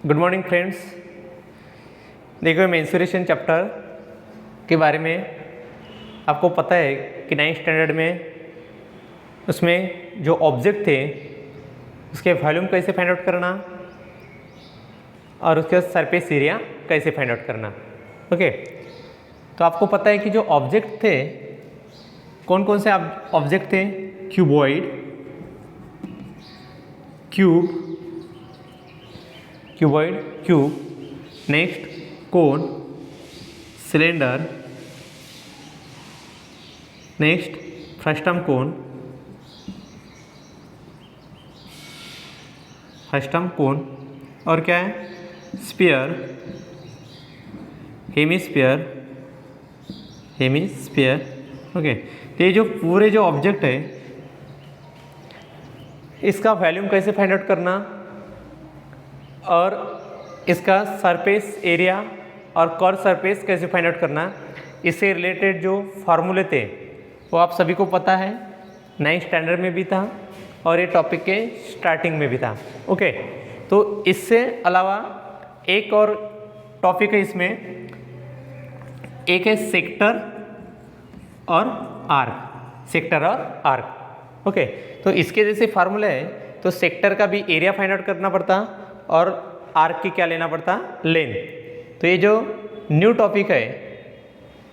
Good morning friends. देखो mensuration chapter के बारे में आपको पता है कि 9th स्टैंडर्ड में उसमें जो ऑब्जेक्ट थे उसके वॉल्यूम कैसे फाइंड आउट करना और उसके सरफेस एरिया कैसे फाइंड आउट करना। ओके, तो आपको पता है कि जो ऑब्जेक्ट थे कौन कौन से ऑब्जेक्ट थे? क्यूबॉइड, क्यूब, नेक्स्ट कोन, सिलेंडर, नेक्स्ट फ्रस्टम कोन और क्या है? Sphere, hemisphere. ओके, तो ये जो पूरे जो ऑब्जेक्ट है इसका वॉल्यूम कैसे फाइंड आउट करना और इसका सरफेस एरिया और कर्व सरफेस कैसे फाइंड आउट करना, इससे रिलेटेड जो फार्मूले थे वो आप सभी को पता है, 9th स्टैंडर्ड में भी था और ये टॉपिक के स्टार्टिंग में भी था। ओके, तो इससे अलावा एक और टॉपिक है इसमें, एक है सेक्टर और आर्क। ओके, तो इसके जैसे फार्मूला है तो सेक्टर का भी एरिया फाइंड आउट करना पड़ता और आर्क की क्या लेना पड़ता? लेंथ। तो ये जो न्यू टॉपिक है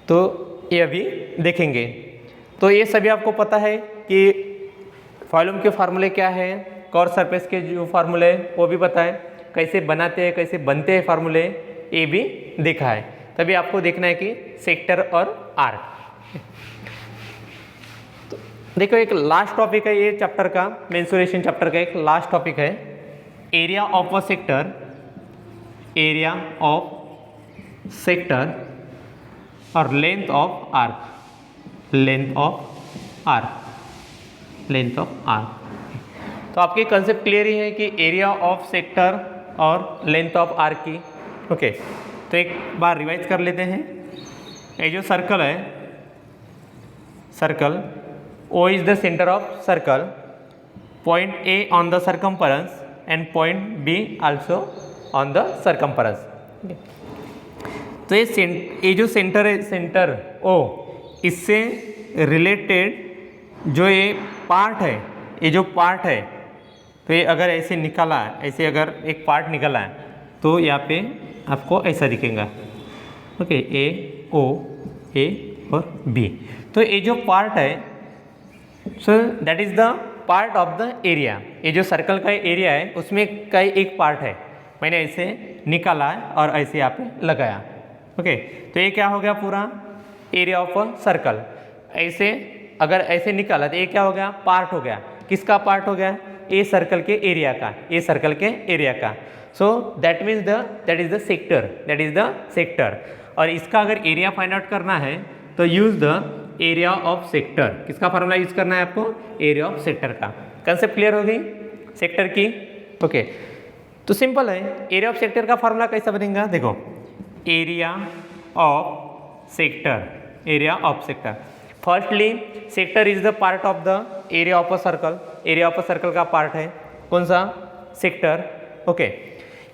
तो ये अभी देखेंगे। तो ये सभी आपको पता है कि वॉल्यूम के फार्मूले क्या है, कर्व सरफेस के जो फार्मूले वो भी पता है, कैसे बनाते हैं कैसे बनते हैं फार्मूले ये भी देखा है। तभी आपको देखना है कि सेक्टर और आर्क। तो देखो एक लास्ट टॉपिक है ये चैप्टर का, मेंसुरेशन चैप्टर का एक लास्ट टॉपिक है, एरिया ऑफ अ सेक्टर और लेंथ ऑफ आर्क। तो आपके कंसेप्ट क्लियर ही है कि एरिया ऑफ सेक्टर और लेंथ ऑफ आर्क की। ओके, तो एक बार रिवाइज कर लेते हैं। ये जो सर्कल है, O is the center of circle, point A on the circumference and point B also on the circumference। तो ये जो सेंटर है, सेंटर O, इससे रिलेटेड जो ये पार्ट है, ये जो पार्ट है तो ये अगर ऐसे निकला है, ऐसे अगर एक पार्ट निकला है तो यहाँ पे आपको ऐसा दिखेगा। ओके, ए ओ ए और बी। तो ये जो पार्ट है so that is the part of the area. ये जो सर्कल का एरिया है उसमें का एक पार्ट है, मैंने ऐसे निकाला है और ऐसे यहाँ पे लगाया। ओके, तो ये क्या हो गया? पूरा एरिया ऑफ अ सर्कल। ऐसे अगर ऐसे निकाला तो ये क्या हो गया? पार्ट हो गया। किसका पार्ट हो गया? ए सर्कल के एरिया का। So that means that is the sector. और इसका अगर एरिया फाइंड आउट करना है तो use the area of sector. किसका फार्मूला यूज करना है आपको? एरिया ऑफ सेक्टर का। कंसेप्ट क्लियर हो गई सेक्टर की? ओके, तो सिंपल है, एरिया ऑफ सेक्टर का फार्मूला कैसा बनेगा? देखो, area of sector. Firstly sector is the part of the area of a circle. Area of a circle का पार्ट है कौन सा? सेक्टर। ओके,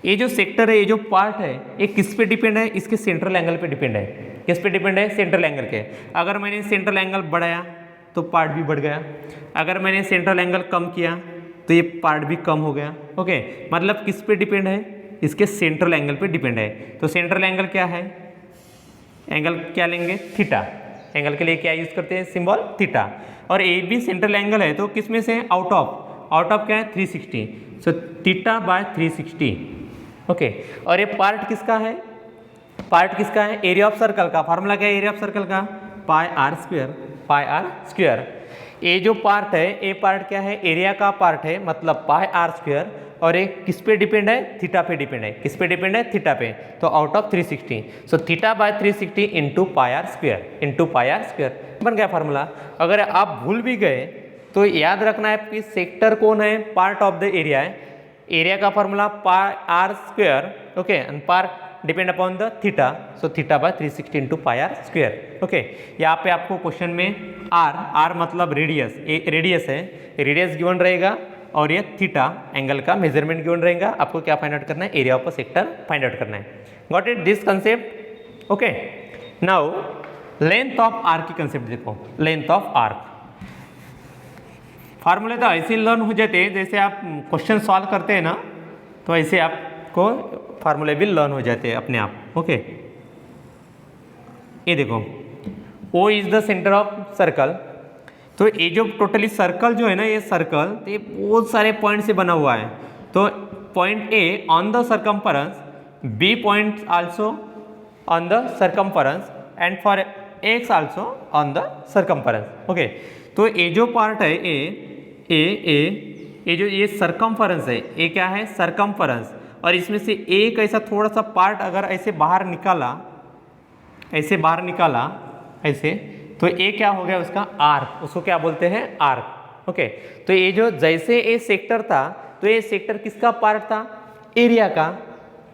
ये जो सेक्टर है, ये जो पार्ट है, ये किस पे डिपेंड है? इसके सेंट्रल एंगल पे डिपेंड है। किस पे डिपेंड है? सेंट्रल एंगल के। अगर मैंने सेंट्रल एंगल बढ़ाया तो पार्ट भी बढ़ गया, अगर मैंने सेंट्रल एंगल कम किया तो ये पार्ट भी कम हो गया। ओके, मतलब किस पे डिपेंड है? इसके सेंट्रल एंगल पे डिपेंड है। तो सेंट्रल एंगल क्या है? एंगल क्या लेंगे? थीटा। एंगल के लिए क्या यूज करते हैं? Symbol theta. और ए भी सेंट्रल एंगल है तो किस में से? आउट ऑफ क्या है? 360। So theta by 360। ओके, और ये पार्ट किसका है? एरिया ऑफ सर्कल का। फार्मूला क्या है एरिया ऑफ सर्कल का? पाई आर स्क्वायर। ये जो पार्ट है, ये पार्ट क्या है? एरिया का पार्ट है, मतलब पाई आर स्क्वायर। और ये किस पे डिपेंड है? थीटा पे डिपेंड है। किस पे डिपेंड है? थीटा पे। तो out of 360, so theta by 360 into pi r square बन गया फार्मूला। अगर आप भूल भी गए तो याद रखना है कि सेक्टर कौन है? पार्ट ऑफ द एरिया है। एरिया का formula pi r square. Okay, and part depend upon the theta, so theta by 360 into pi r square. Okay, यहाँ पे आपको क्वेश्चन में आर मतलब रेडियस, रेडियस है, रेडियस गिवन रहेगा और ये थीटा एंगल का मेजरमेंट गिवन रहेगा। आपको क्या फाइंड आउट करना है, area of a sector find out करना है। Got it this concept? Okay, now length of arc की कंसेप्ट देखो। लेंथ ऑफ आर्क फार्मूले तो ऐसे लर्न हो जाते हैं, जैसे आप क्वेश्चन सॉल्व करते हैं ना, तो ऐसे आपको फार्मूले भी लर्न हो जाते हैं अपने आप। ओके, ये देखो O is the centre of circle. तो ये जो टोटली सर्कल जो है ना, ये सर्कल ये बहुत सारे पॉइंट से बना हुआ है। तो point A on the circumference, B point also on the circumference and for X also on the circumference. Okay, तो ये जो पार्ट है ये जो ये सर्कम्फरेंस है, ये क्या है, सर्कम्फरेंस। और इसमें से एक ऐसा थोड़ा सा पार्ट अगर ऐसे बाहर निकाला, ऐसे बाहर निकाला ऐसे, तो ये क्या हो गया उसका आर्क, उसको क्या बोलते हैं, आर्क। ओके, तो ये जो जैसे ये सेक्टर था, तो ये सेक्टर किसका पार्ट था, एरिया का,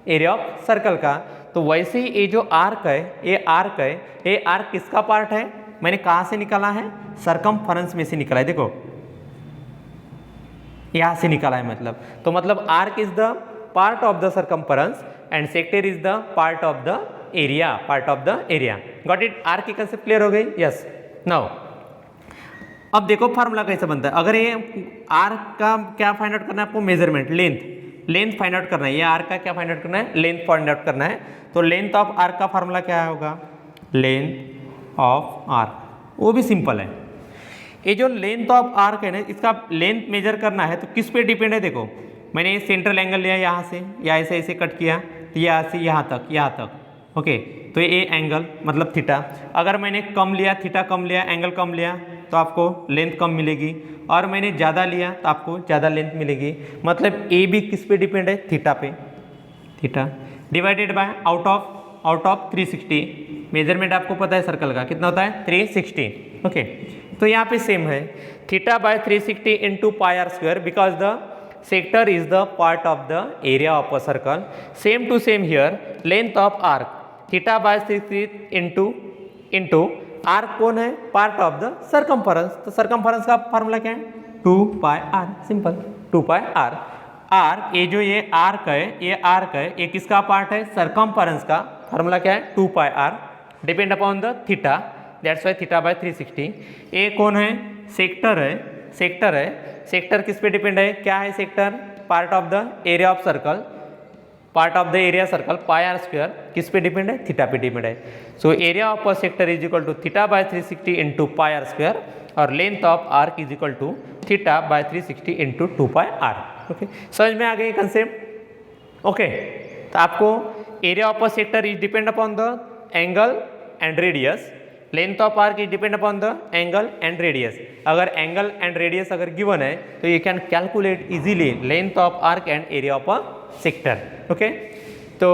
एरिया ऑफ सर्कल का। तो वैसे ही ये जो आर्क है, ये आर्क है, ये आर्क किसका पार्ट है, मैंने कहाँ से निकाला है, सर्कमफरेंस में से निकाला है। देखो यहाँ से निकाला है मतलब, तो मतलब arc is the part of the circumference and sector is the part of the area, part of the area. Got it? Arc की कंसेप्ट क्लियर हो गई? यस। नाउ अब देखो फार्मूला कैसे बनता है। अगर ये आर्क का क्या फाइंड आउट करना है आपको, मेजरमेंट, लेंथ फाइंड आउट करना है। ये आर्क का क्या फाइंड आउट करना है, लेंथ फाइंड आउट करना है। तो लेंथ ऑफ आर्क का फार्मूला क्या होगा, लेंथ ऑफ आर्क, वो भी सिंपल है। ये जो लेंथ ऑफ आर्क है ना, इसका लेंथ मेजर करना है तो किस पे डिपेंड है। देखो मैंने ये सेंट्रल एंगल लिया यहाँ से, या ऐसे ऐसे कट किया, तो यहाँ से यहाँ तक, ओके, तो ये एंगल मतलब थीटा। अगर मैंने कम लिया, थीटा कम लिया, एंगल कम लिया, तो आपको लेंथ कम मिलेगी, और मैंने ज़्यादा लिया तो आपको ज़्यादा लेंथ मिलेगी। मतलब ए भी किस पे डिपेंड है, थीटा पे, theta divided by out of 360। Measurement आपको पता है सर्कल का कितना होता है, 360। ओके, तो यहाँ पे सेम है, theta by 360 into pi r square, because the sector is the part of the area of a circle. Same to same here, length of arc theta by 360 into arc कौन है, part of the circumference. तो circumference का formula क्या है, 2 pi r, simple 2 pi r. Arc, ये जो ये arc है, ये आर्क है, ये किसका पार्ट है, सर्कम्फरेंस का। फार्मूला क्या है, 2 pi r, depend upon the theta, that's why theta by 360। ये कौन है, सेक्टर है, सेक्टर है। सेक्टर किस पे डिपेंड है, क्या है sector, part of the area of circle, part of the area circle, pi r square किस पे डिपेंड है, थीटा पे डिपेंड है। So area of a sector is equal to theta by 360 into pi r square, और length of arc is equal to theta by 360 into 2 pi r. Okay, समझ में आ गई कंसेप्ट? ओके, तो आपको area of a sector is depend upon the angle and radius, length of arc is depend upon the angle and radius. अगर angle and radius अगर given है, तो you can calculate easily length of arc and area of a sector. Okay, तो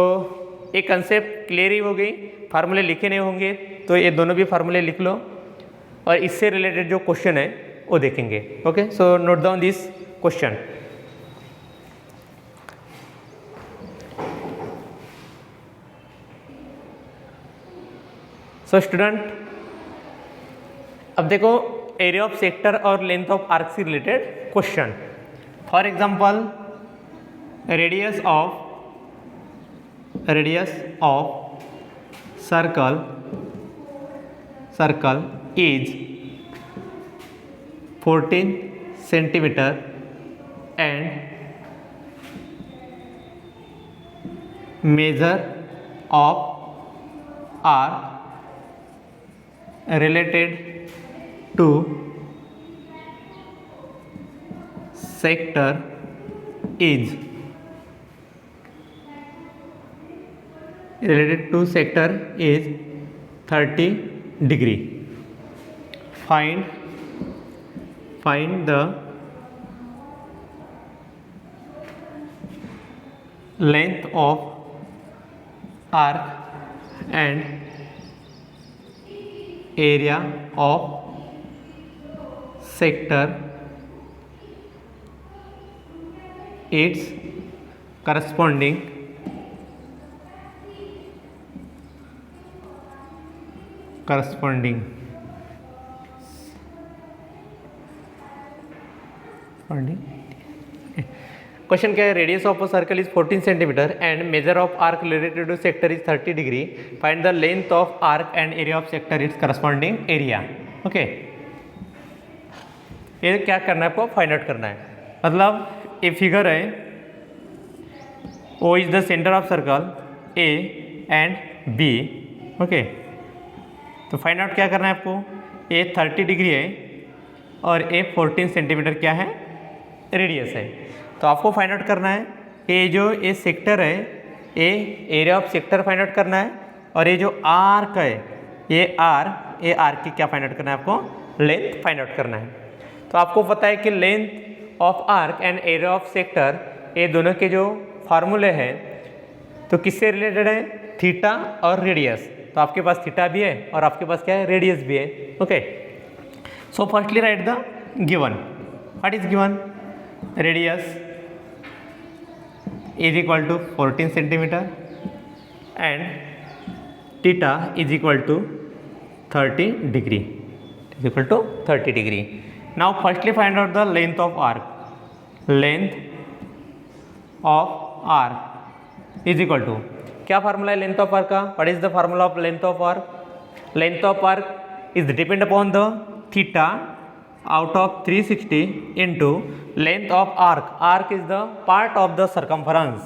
एक concept clear ही हो गई। फार्मूले लिखे नहीं होंगे तो ये दोनों भी फार्मूले लिख लो, और इससे रिलेटेड जो क्वेश्चन है वो देखेंगे। Okay, so note down this question. So student, अब देखो एरिया ऑफ सेक्टर और लेंथ ऑफ आर्क से related question. For example, radius of circle is 14 centimetre and measure of arc related to sector is 30 degree. Find the length of arc and area of sector, its corresponding question क्या है, radius of a circle is 14 centimetre and measure of arc related to sector is 30 degree, find the length of arc and area of sector is corresponding area. Okay, ये क्या करना है आपको, find out करना है। मतलब ये फिगर है, O is the centre of circle A and B. Okay, तो फाइंड आउट क्या करना है आपको, ए 30 डिग्री है और ए 14 सेंटीमीटर क्या है, रेडियस है। तो आपको फाइंड आउट करना है ये जो ये सेक्टर है, ये area of sector find out करना है, और ये जो आर्क है, ये आर्क की क्या फाइंड आउट करना है आपको, लेंथ फाइंड आउट करना है। तो आपको पता है कि length of arc and area of sector, ये दोनों के जो फार्मूले हैं तो किससे रिलेटेड है, थीटा और रेडियस। तो आपके पास थीटा भी है और आपके पास क्या है, रेडियस भी है। Okay, so firstly right the given. What is given, radius is equal to 14 centimeter and theta is equal to 30 degree, is equal to 30 degree. Now firstly find out the length of arc. Length of arc is equal to, क्या formula है length of arc का, what is the formula of length of arc, length of arc is depend upon the theta out of 360 into length of arc. Arc is the part of the circumference,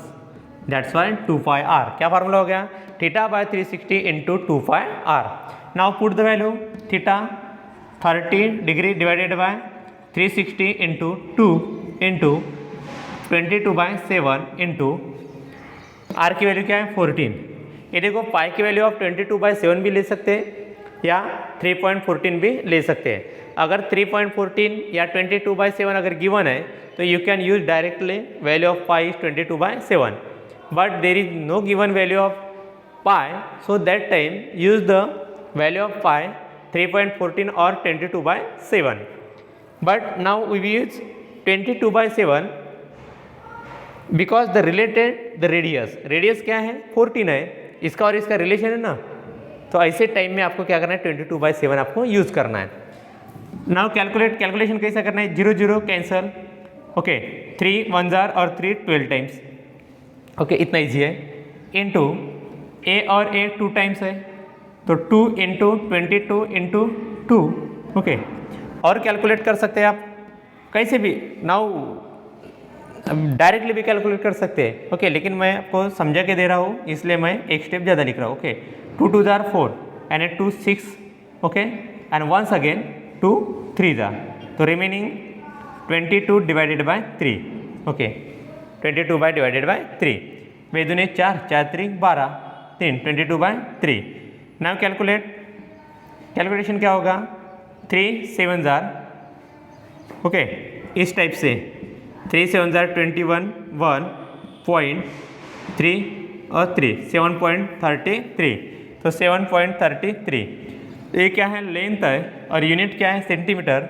that's why 2 pi r. क्या formula हो गया, theta by 360 into 2 pi r. Now put the value, theta 30 degree divided by 360 into 2 into 22/7 into r की value क्या है 14। ये देखो पाई की value आप 22/7 भी ले सकते हैं या 3.14 भी ले सकते हैं। अगर 3.14 या 22/7 अगर गिवन है तो you can use directly value of pi is 22/7, but there is no given value of pi, so that time use the value of pi 3.14 और 22/7, but now we use 22/7 because the related the radius क्या है 14 है, इसका और इसका relation है ना, तो ऐसे टाइम में आपको क्या करना है 22/7 आपको यूज करना है। नाउ कैलकुलेशन कैसा करना है, 0 0 कैंसल, ओके 3 1 जार और 3 12 टाइम्स, ओके इतना इजी है, इनटू ए और ए 2 टाइम्स है तो 2 इंटू 22 इंटू 2, ओके। और कैलकुलेट कर सकते हैं आप कैसे भी, नाउ डायरेक्टली भी कैलकुलेट कर सकते हैं, ओके लेकिन मैं आपको समझा के दे रहा हूँ इसलिए मैं एक स्टेप ज़्यादा लिख रहा हूँ, ओके 2 2 जार 4 and 2 6, okay and once again 2 3 जार, तो remaining 22 divided by 3, okay 22 divided by 3, वे दूने 4 4 3 12 3 22/3। नाउ कैलकुलेशन क्या होगा, 3 7 जार, ओके इस टाइप से 3 7 जार 21 1.3 और 3 7.33, तो 7.33 ये क्या है लेंथ है और यूनिट क्या है centimetre,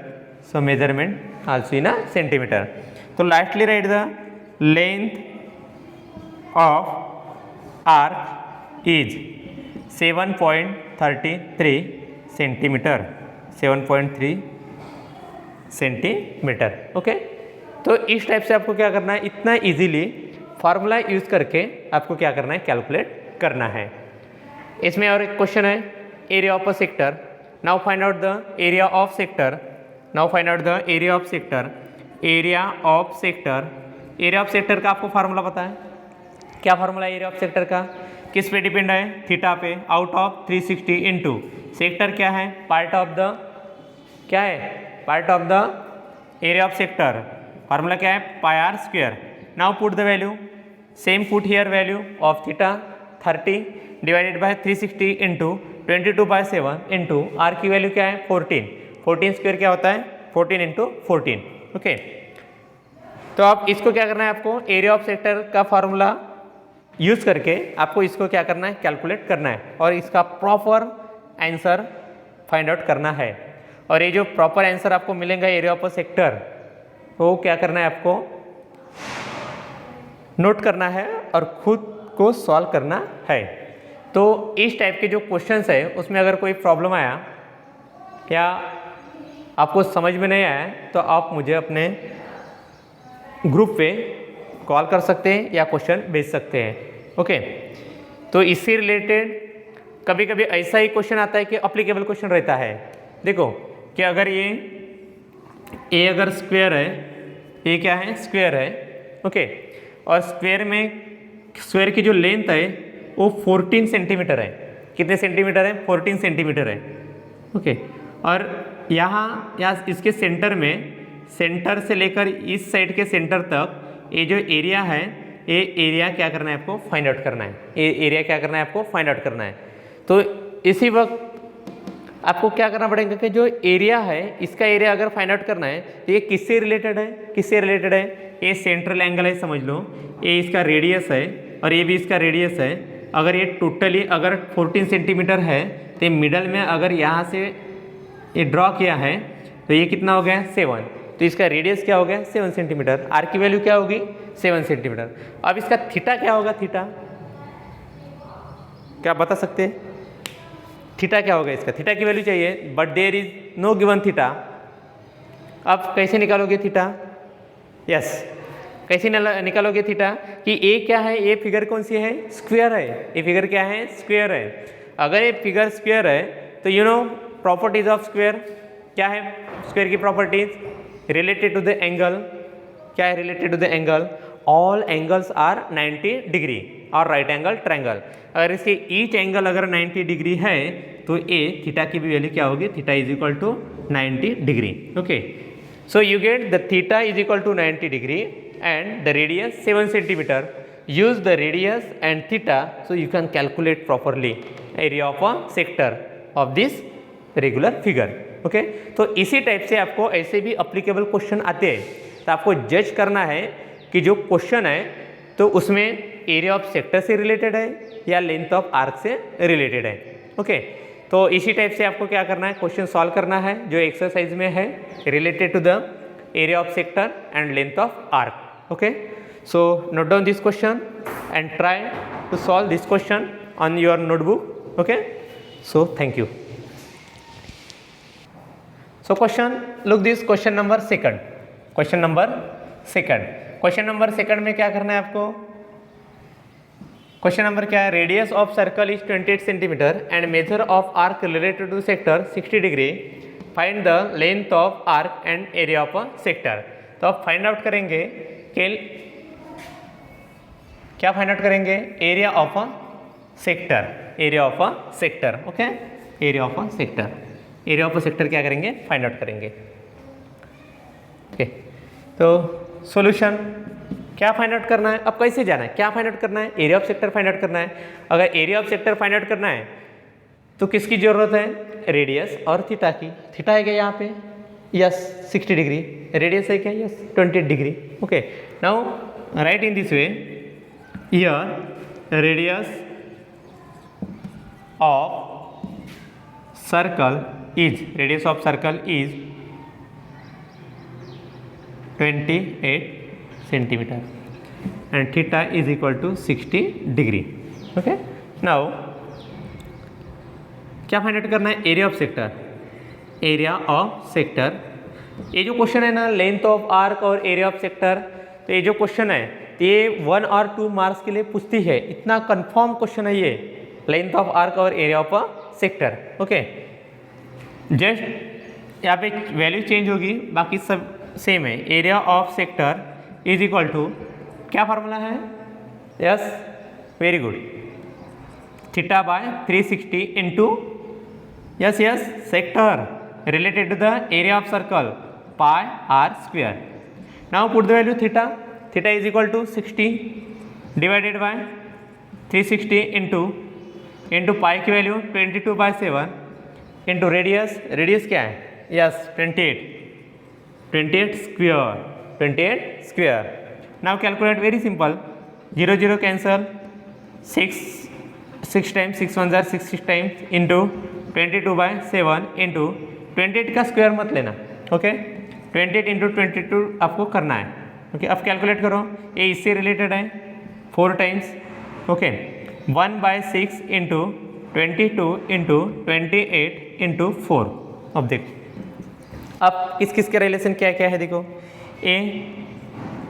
so measurement also in centimetre. तो lastly write the length of arc is 7.33 centimetre, 7.3 centimetre, okay. तो इस टाइप से आपको क्या करना है, इतना इजीली फार्मूला यूज करके आपको क्या करना है कैलकुलेट करना है। इसमें और एक क्वेश्चन है, area of a sector, now find out the area of sector, now find out the area of sector, area of sector, area of sector का आपको फार्मूला पता है, क्या फार्मूला है एरिया ऑफ सेक्टर का, किस पे डिपेंड है, थीटा पे, आउट ऑफ 360 इंटू सेक्टर क्या है, पार्ट ऑफ द क्या है, part of the area of sector, formula क्या है pi r square. Now put the value, same put here value of theta 30 divided by 360 into 22/7 into r की value क्या है 14, 14 square क्या होता है 14 इंटू 14, ओके। तो आप इसको क्या करना है, आपको एरिया ऑफ सेक्टर का फार्मूला यूज करके आपको इसको क्या करना है कैलकुलेट करना है और इसका प्रॉपर आंसर फाइंड आउट करना है। और ये जो प्रॉपर आंसर आपको मिलेगा एरिया ऑफ अ सेक्टर, तो क्या करना है आपको नोट करना है और खुद को सॉल्व करना है। तो इस टाइप के जो क्वेश्चंस है उसमें अगर कोई प्रॉब्लम आया या आपको समझ में नहीं आया तो आप मुझे अपने ग्रुप पे कॉल कर सकते हैं या क्वेश्चन भेज सकते हैं। ओके, तो इससे रिलेटेड कभी कभी ऐसा ही क्वेश्चन आता है कि अप्लीकेबल क्वेश्चन रहता है। देखो कि अगर ये ए अगर स्क्वायर है, ये क्या है स्क्वायर है, ओके, और स्क्वायर की जो लेंथ है वो 14 सेंटीमीटर है। कितने सेंटीमीटर है? 14 सेंटीमीटर है। ओके, और यहाँ इसके सेंटर में, सेंटर से लेकर इस साइड के सेंटर तक ये जो एरिया है, ये एरिया क्या करना है आपको? फाइंड आउट करना है। ये एरिया क्या करना है आपको? फाइंड आउट करना है। तो इसी वक्त आपको क्या करना पड़ेगा कि जो एरिया है, इसका एरिया अगर फाइंड आउट करना है तो ये किससे रिलेटेड है? किससे रिलेटेड है? ये सेंट्रल एंगल है, समझ लो, ये इसका रेडियस है और ये भी इसका रेडियस है। अगर ये टोटली अगर 14 सेंटीमीटर है तो मिडल में अगर यहाँ से ये ड्रॉ किया है तो ये कितना हो गया? 7। तो इसका रेडियस क्या हो गया? 7 सेंटीमीटर। आर की वैल्यू क्या होगी? 7 सेंटीमीटर। अब इसका थीटा क्या होगा? थीटा क्या बता सकते हैं? थीटा क्या होगा इसका? थीटा की वैल्यू चाहिए, but there is no given theta. अब कैसे निकालोगे थीटा? यस, कैसे निकालोगे थीटा? कि ए क्या है? ये फिगर कौन सी है? स्क्वायर है। ये फिगर क्या है? स्क्वायर है। अगर ये फिगर स्क्वायर है तो you know properties of square क्या है? स्क्वायर की properties related to the angle, क्या है related to the angle? All angles are 90 degree और राइट एंगल ट्रायंगल। अगर इसके ईच एंगल अगर 90 डिग्री है तो ए थीटा की भी वैल्यू क्या होगी? Theta is equal to 90 degree. Okay, so you get the theta is equal to 90 degree and the radius 7 centimeter. Use the radius and theta so you can calculate properly area of a sector of this regular figure. Okay, तो इसी type से आपको ऐसे भी applicable question आते हैं। तो आपको जज करना है कि जो क्वेश्चन है तो उसमें एरिया ऑफ सेक्टर से रिलेटेड है या लेंथ ऑफ आर्क से रिलेटेड है। ओके, तो इसी टाइप से आपको क्या करना है? क्वेश्चन सॉल्व करना है जो एक्सरसाइज में है related to the area of sector and length of arc. Okay, so note down this question and try to solve this question on your notebook. Okay, so thank you. So question, look this question number second. Question number second. Question number second में क्या करना है आपको? Question number क्या है? Radius of circle is 28 centimetre and measure of arc related to sector 60 degree. Find the length of arc and area of a sector. तो आप find out करेंगे कि क्या फाइंड आउट करेंगे? Area of a sector, area of a sector. Okay, area of a sector, area of a sector क्या करेंगे? Find out करेंगे। Okay, तो सॉल्यूशन क्या फाइंड आउट करना है? अब कैसे जाना है? क्या फाइंड आउट करना है? Area of sector find out करना है। अगर area of sector find out करना है तो किसकी जरूरत है? रेडियस और थीटा की। थीटा है क्या यहाँ पे? Yes, 60 degree. रेडियस है क्या? Yes, 20 degree. Okay, now right in this way, here radius of circle is 28 centimetre and theta is equal to 60 degree. Okay, now क्या फाइंड आउट करना है? Area of sector, area of sector. ये जो question है ना, length of arc और area of sector, तो ये जो क्वेश्चन है ये 1 और 2 मार्क्स के लिए पूछती है। इतना कंफर्म क्वेश्चन है ये, लेंथ ऑफ आर्क और area of sector. Okay, just यहाँ पे वैल्यू चेंज होगी, बाकी सब सेम है। Area of sector is equal to क्या फार्मूला है? Yes, very good, theta by 360 into yes sector related to the area of circle pi r square. Now put the value theta is equal to 60 divided by 360 into pi की value 22/7 into radius क्या है? Yes, 28 square. Now calculate, very simple, 0 0 cancel, 6 times 6 1 6 times into 22/7 into 28 का square मत लेना। Okay, 28 into 22 आपको करना है। Okay, अब कैलकुलेट करो, ये इससे रिलेटेड है 4 times. Okay, 1/6 into 22 into 28 into 4। अब देखो, अब किस किस के रिलेशन क्या क्या है? देखो, ए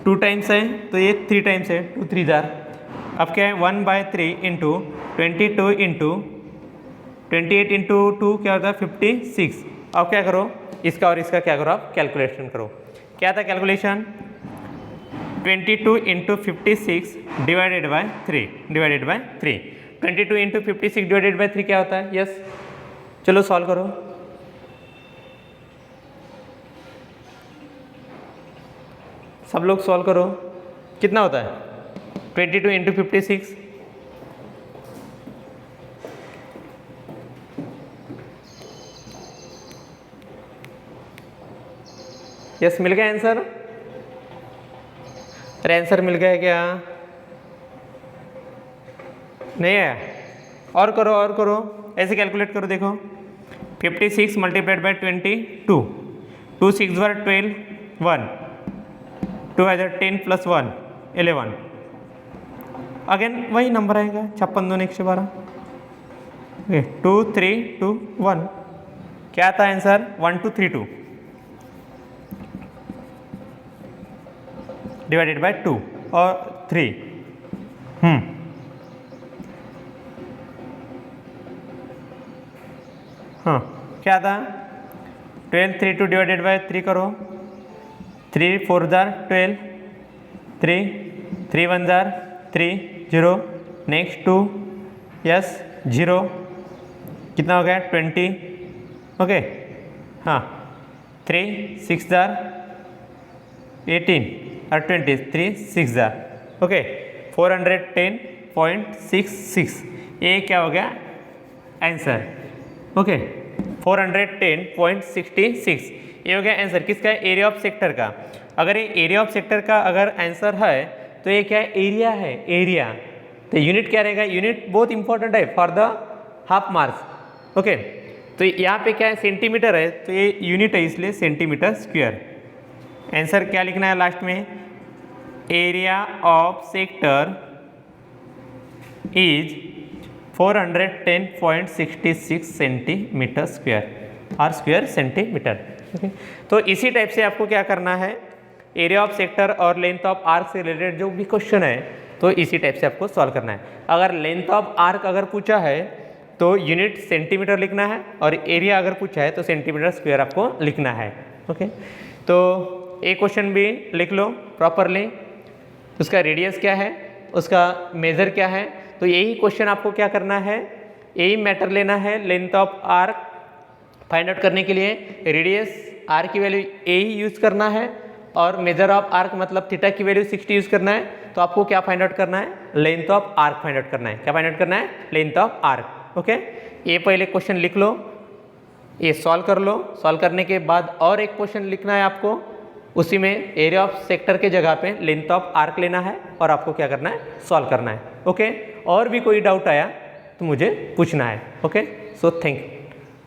2 टाइम्स है तो ये 3 टाइम्स है, 2 3 जार। अब क्या है 1/3 इंटू 22 इंटू 28 इंटू 2 क्या होता है 56। अब क्या करो इसका और इसका क्या करो आप कैलकुलेशन करो। क्या था calculation 22 into 56 divided by 3 22 into 56 divided by 3 क्या होता है यस। चलो सॉल्व करो। सब लोग सॉल्व करो कितना होता है 22 इंटू 56 यस मिल गया आंसर। अरे आंसर मिल गया क्या नहीं है। और करो ऐसे कैलकुलेट करो देखो 56 मल्टीप्लाइड बाय 22 2 6 बार 12 1 2 इधर 10 प्लस 1 11 अगेन वही नंबर आएगा 56 2 112 2 3 2 1 क्या था आंसर 1 2 3 2 डिवाइडेड बाय 2 और 3 हाँ क्या था 12 3 2 डिवाइडेड बाय 3 करो 3 4 जार 12 3 3 1 जार 3 0 नेक्स्ट 2 यस 0 कितना हो गया 20 ओके हाँ 3 6 जार 18 और 20 3 6 जार ओके 410.66 ये क्या हो गया आंसर ओके 410.66 ये हो गया आंसर किसका एरिया ऑफ सेक्टर का। अगर ये एरिया ऑफ सेक्टर का अगर आंसर है तो ये क्या है एरिया है एरिया। तो यूनिट क्या रहेगा यूनिट बहुत इंपॉर्टेंट है for the half marks okay. तो यहाँ पे क्या है सेंटीमीटर है तो ये यूनिट है इसलिए सेंटीमीटर स्क्वायर। आंसर क्या लिखना है लास्ट में area of sector is 410.66 centimetre square और स्क्वायर सेंटीमीटर ओके। तो इसी टाइप से आपको क्या करना है एरिया ऑफ सेक्टर और लेंथ ऑफ आर्क से रिलेटेड जो भी क्वेश्चन है तो इसी टाइप से आपको सॉल्व करना है। अगर लेंथ ऑफ आर्क अगर पूछा है तो यूनिट सेंटीमीटर लिखना है और एरिया अगर पूछा है तो सेंटीमीटर स्क्वायर आपको लिखना है ओके। तो एक क्वेश्चन भी लिख लो प्रॉपरली उसका रेडियस क्या है उसका मेजर क्या है। तो यही क्वेश्चन आपको क्या करना है यही मैटर लेना है length of arc find out करने के लिए रेडियस आर की वैल्यू ए ही यूज़ करना है और मेजर ऑफ आर्क मतलब थीटा की वैल्यू 60 यूज़ करना है। तो आपको क्या फाइंड आउट करना है length of arc find out करना है। क्या फाइंड आउट करना है लेंथ ऑफ आर्क ओके। ये पहले क्वेश्चन लिख लो ये सॉल्व कर लो। सॉल्व करने के बाद और एक क्वेश्चन लिखना है आपको उसी में एरिया ऑफ सेक्टर के जगह पे लेंथ ऑफ आर्क लेना है और आपको क्या करना है सॉल्व करना है ओके। और भी कोई डाउट आया तो मुझे पूछना है ओके। So thank you.